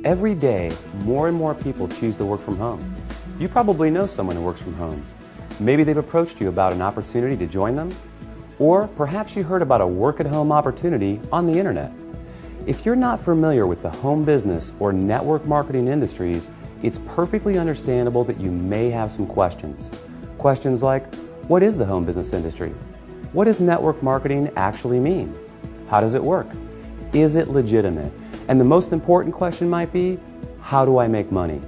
Every day, more and more people choose to work from home. You probably know someone who works from home. Maybe they've approached you about an opportunity to join them, or perhaps you heard about a work-at-home opportunity on the internet. If you're not familiar with the home business or network marketing industries, it's perfectly understandable that you may have some questions. Questions like, what is the home business industry? What does network marketing actually mean? How does it work? Is it legitimate? And the most important question might be, how do I make money?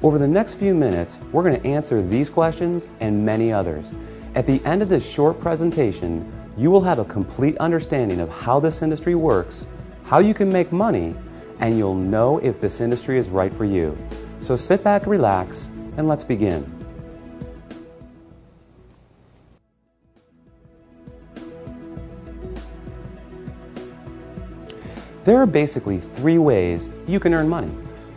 Over the next few minutes, we're going to answer these questions and many others. At the end of this short presentation, you will have a complete understanding of how this industry works, how you can make money, and you'll know if this industry is right for you. So sit back, relax, and let's begin. There are basically three ways you can earn money.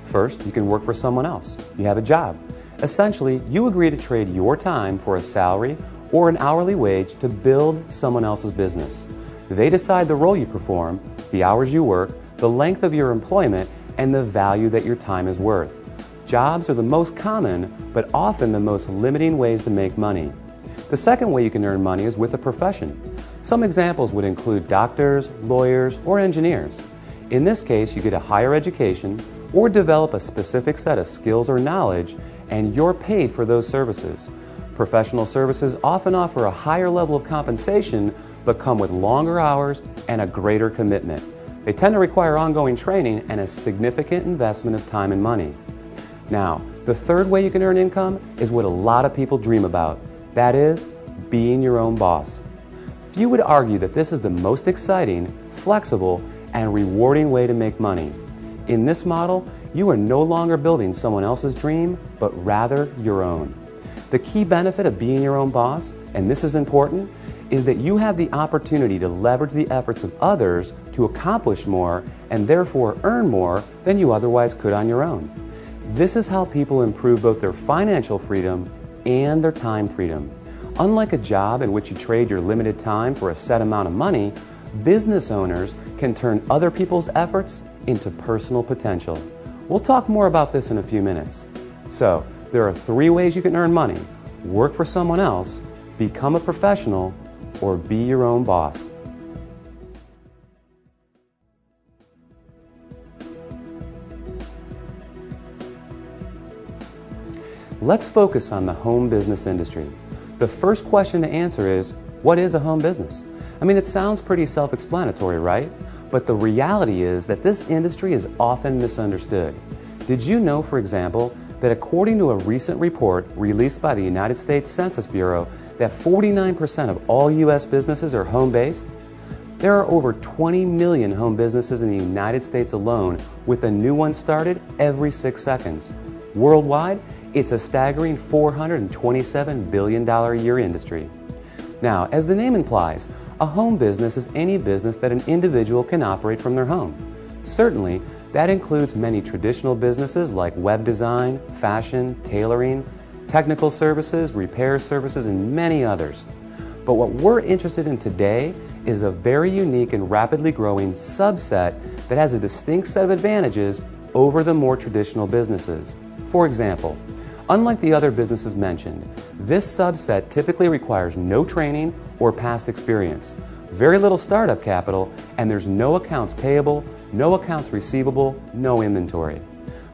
First, you can work for someone else. You have a job. Essentially, you agree to trade your time for a salary or an hourly wage to build someone else's business. They decide the role you perform, the hours you work, the length of your employment, and the value that your time is worth. Jobs are the most common, but often the most limiting ways to make money. The second way you can earn money is with a profession. Some examples would include doctors, lawyers, or engineers. In this case, you get a higher education or develop a specific set of skills or knowledge, and you're paid for those services. Professional services often offer a higher level of compensation, but come with longer hours and a greater commitment. They tend to require ongoing training and a significant investment of time and money. Now, the third way you can earn income is what a lot of people dream about. That is, being your own boss. Few would argue that this is the most exciting, flexible, and rewarding way to make money. In this model, you are no longer building someone else's dream, but rather your own. The key benefit of being your own boss, and this is important, is that you have the opportunity to leverage the efforts of others to accomplish more and therefore earn more than you otherwise could on your own. This is how people improve both their financial freedom and their time freedom. Unlike a job in which you trade your limited time for a set amount of money, business owners can turn other people's efforts into personal potential. We'll talk more about this in a few minutes. So, there are three ways you can earn money: work for someone else, become a professional, or be your own boss. Let's focus on the home business industry. The first question to answer is, what is a home business? I mean, it sounds pretty self-explanatory, right? But the reality is that this industry is often misunderstood. Did you know, for example, that according to a recent report released by the United States Census Bureau, that 49% of all U.S. businesses are home-based? There are over 20 million home businesses in the United States alone, with a new one started every 6 seconds. Worldwide, it's a staggering $427 billion a year industry. Now, as the name implies, a home business is any business that an individual can operate from their home. Certainly, that includes many traditional businesses like web design, fashion, tailoring, technical services, repair services, and many others. But what we're interested in today is a very unique and rapidly growing subset that has a distinct set of advantages over the more traditional businesses. For example, unlike the other businesses mentioned, this subset typically requires no training or past experience, very little startup capital, and there's no accounts payable, no accounts receivable, no inventory.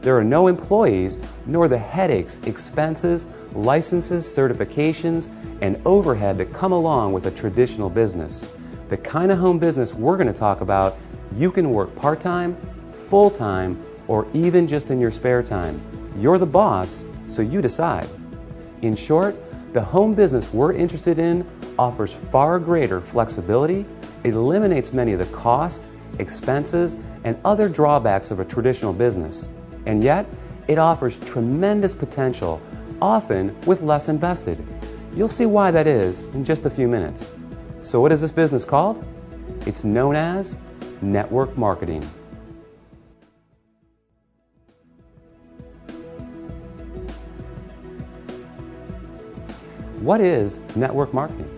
There are no employees, nor the headaches, expenses, licenses, certifications, and overhead that come along with a traditional business. The kind of home business we're going to talk about, you can work part-time, full-time, or even just in your spare time. You're the boss, so you decide. In short, the home business we're interested in offers far greater flexibility, it eliminates many of the costs, expenses, and other drawbacks of a traditional business. And yet, it offers tremendous potential, often with less invested. You'll see why that is in just a few minutes. So what is this business called? It's known as network marketing. What is network marketing?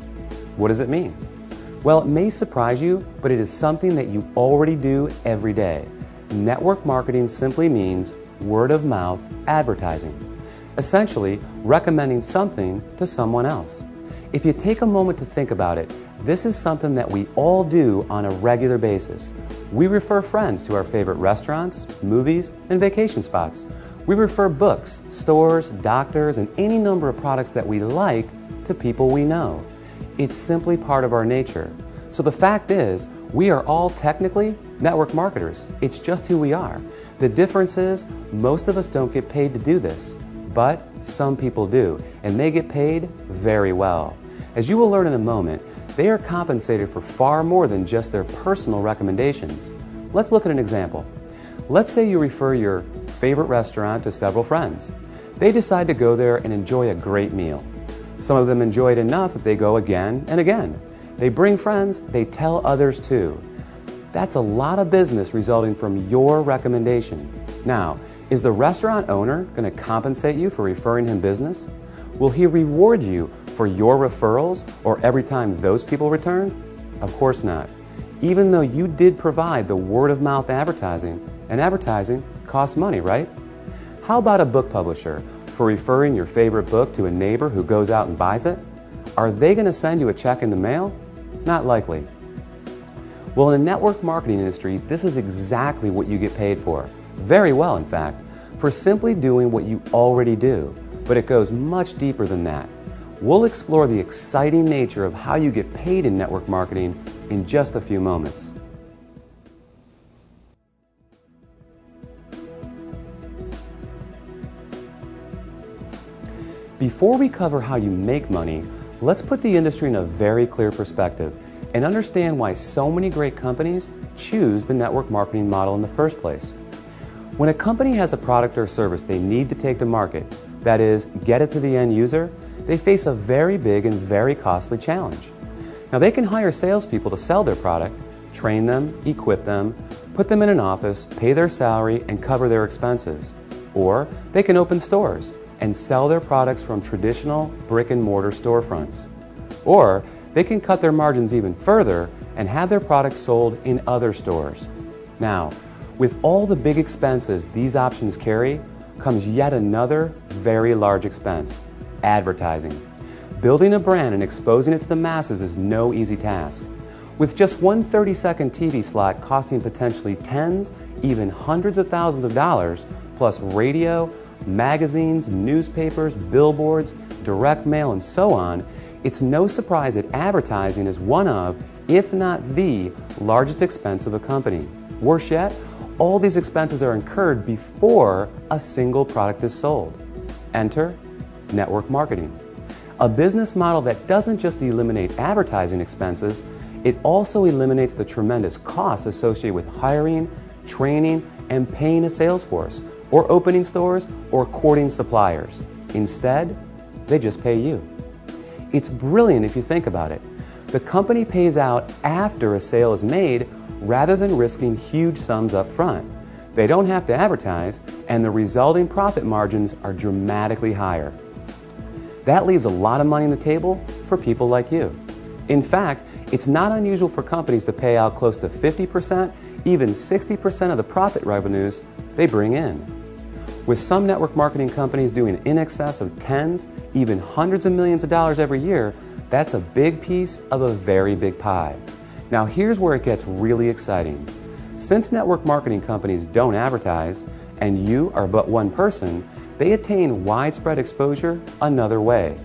What does it mean? Well, it may surprise you, but it is something that you already do every day. Network marketing simply means word-of-mouth advertising, essentially recommending something to someone else. If you take a moment to think about it, this is something that we all do on a regular basis. We refer friends to our favorite restaurants, movies, and vacation spots. We refer books, stores, doctors, and any number of products that we like to people we know. It's simply part of our nature. So the fact is, we are all technically network marketers. It's just who we are. The difference is, most of us don't get paid to do this, but some people do, and they get paid very well. As you will learn in a moment, they are compensated for far more than just their personal recommendations. Let's look at an example. Let's say you refer your favorite restaurant to several friends. They decide to go there and enjoy a great meal. Some of them enjoy it enough that they go again and again. They bring friends, they tell others too. That's a lot of business resulting from your recommendation. Now, is the restaurant owner going to compensate you for referring him business? Will he reward you for your referrals or every time those people return? Of course not. Even though you did provide the word-of-mouth advertising, and advertising costs money, right? How about a book publisher for referring your favorite book to a neighbor who goes out and buys it? Are they going to send you a check in the mail? Not likely. Well, in the network marketing industry, this is exactly what you get paid for. Very well, in fact, for simply doing what you already do. But it goes much deeper than that. We'll explore the exciting nature of how you get paid in network marketing in just a few moments. Before we cover how you make money, let's put the industry in a very clear perspective and understand why so many great companies choose the network marketing model in the first place. When a company has a product or service they need to take to market, that is, get it to the end user, they face a very big and very costly challenge. Now, they can hire salespeople to sell their product, train them, equip them, put them in an office, pay their salary, and cover their expenses. Or they can open stores and sell their products from traditional brick-and-mortar storefronts. Or they can cut their margins even further and have their products sold in other stores. Now, with all the big expenses these options carry, comes yet another very large expense: advertising. Building a brand and exposing it to the masses is no easy task. With just one 30-second TV slot costing potentially tens, even hundreds of thousands of dollars, plus radio, magazines, newspapers, billboards, direct mail, and so on, it's no surprise that advertising is one of, if not the, largest expense of a company. Worse yet, all these expenses are incurred before a single product is sold. Enter network marketing. A business model that doesn't just eliminate advertising expenses, it also eliminates the tremendous costs associated with hiring, training, and paying a sales force, or opening stores, or courting suppliers. Instead, they just pay you. It's brilliant if you think about it. The company pays out after a sale is made rather than risking huge sums up front. They don't have to advertise, and the resulting profit margins are dramatically higher. That leaves a lot of money on the table for people like you. In fact, it's not unusual for companies to pay out close to 50%, even 60% of the profit revenues they bring in. With some network marketing companies doing in excess of tens, even hundreds of millions of dollars every year, that's a big piece of a very big pie. Now here's where it gets really exciting. Since network marketing companies don't advertise, and you are but one person, they attain widespread exposure another way.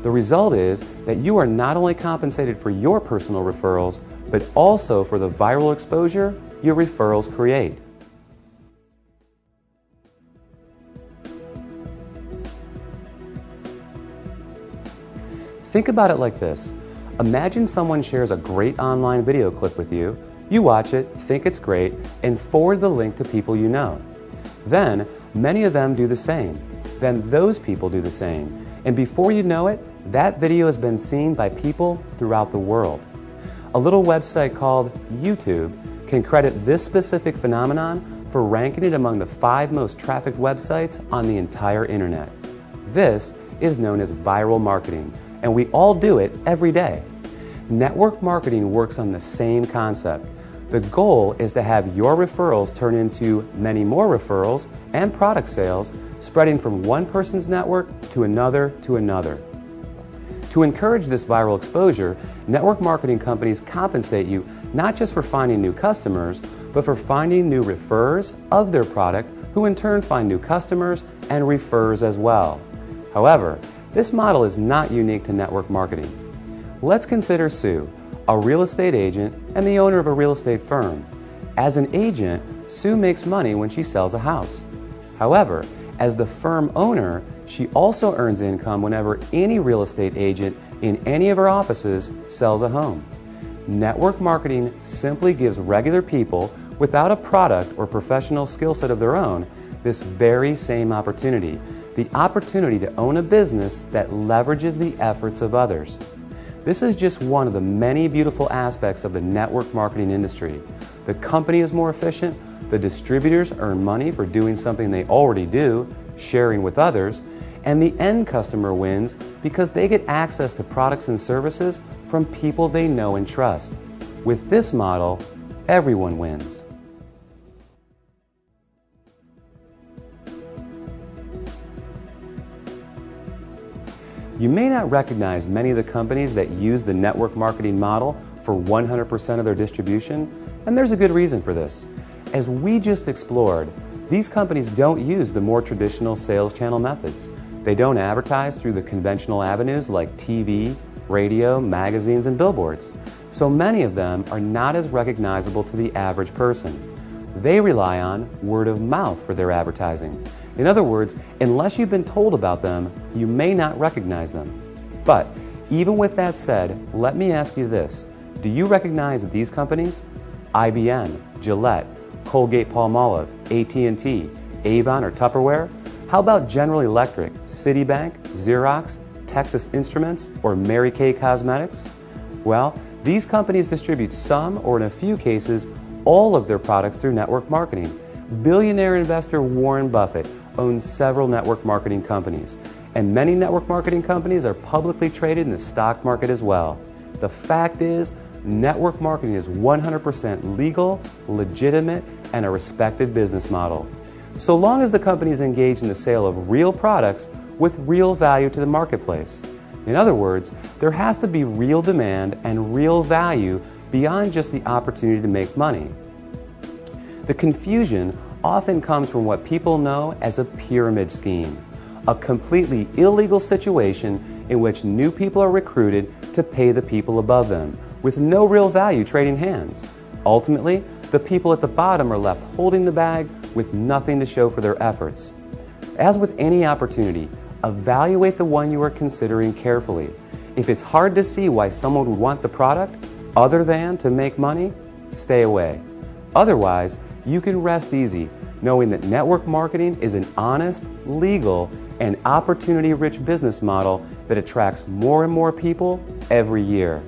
The result is that you are not only compensated for your personal referrals, but also for the viral exposure your referrals create. Think about it like this. Imagine someone shares a great online video clip with you. You watch it, think it's great, and forward the link to people you know. Then, many of them do the same. Then those people do the same. And before you know it, that video has been seen by people throughout the world. A little website called YouTube can credit this specific phenomenon for ranking it among the 5 most trafficked websites on the entire internet. This is known as viral marketing, and we all do it every day. Network marketing works on the same concept. The goal is to have your referrals turn into many more referrals and product sales, spreading from one person's network to another to another. To encourage this viral exposure, network marketing companies compensate you not just for finding new customers, but for finding new referrers of their product, who in turn find new customers and refers as well. However, this model is not unique to network marketing. Let's consider Sue, a real estate agent and the owner of a real estate firm. As an agent, Sue makes money when she sells a house. However, as the firm owner, she also earns income whenever any real estate agent in any of her offices sells a home. Network marketing simply gives regular people without a product or professional skill set of their own this very same opportunity, the opportunity to own a business that leverages the efforts of others. This is just one of the many beautiful aspects of the network marketing industry. The company is more efficient, the distributors earn money for doing something they already do, sharing with others, and the end customer wins because they get access to products and services from people they know and trust. With this model, everyone wins. You may not recognize many of the companies that use the network marketing model for 100% of their distribution, and there's a good reason for this. As we just explored, these companies don't use the more traditional sales channel methods. They don't advertise through the conventional avenues like TV, radio, magazines, and billboards. So many of them are not as recognizable to the average person. They rely on word of mouth for their advertising. In other words, unless you've been told about them, you may not recognize them. But even with that said, let me ask you this. Do you recognize these companies? IBM, Gillette, Colgate-Palmolive, AT&T, Avon, or Tupperware? How about General Electric, Citibank, Xerox, Texas Instruments, or Mary Kay Cosmetics? Well, these companies distribute some, or in a few cases, all of their products through network marketing. Billionaire investor Warren Buffett owns several network marketing companies, and many network marketing companies are publicly traded in the stock market as well. The fact is, network marketing is 100% legal, legitimate, and a respected business model. So long as the company is engaged in the sale of real products with real value to the marketplace. In other words, there has to be real demand and real value beyond just the opportunity to make money. The confusion often comes from what people know as a pyramid scheme, a completely illegal situation in which new people are recruited to pay the people above them, with no real value trading hands. Ultimately, the people at the bottom are left holding the bag with nothing to show for their efforts. As with any opportunity, evaluate the one you are considering carefully. If it's hard to see why someone would want the product other than to make money, stay away. Otherwise, you can rest easy knowing that network marketing is an honest, legal, and opportunity-rich business model that attracts more and more people every year.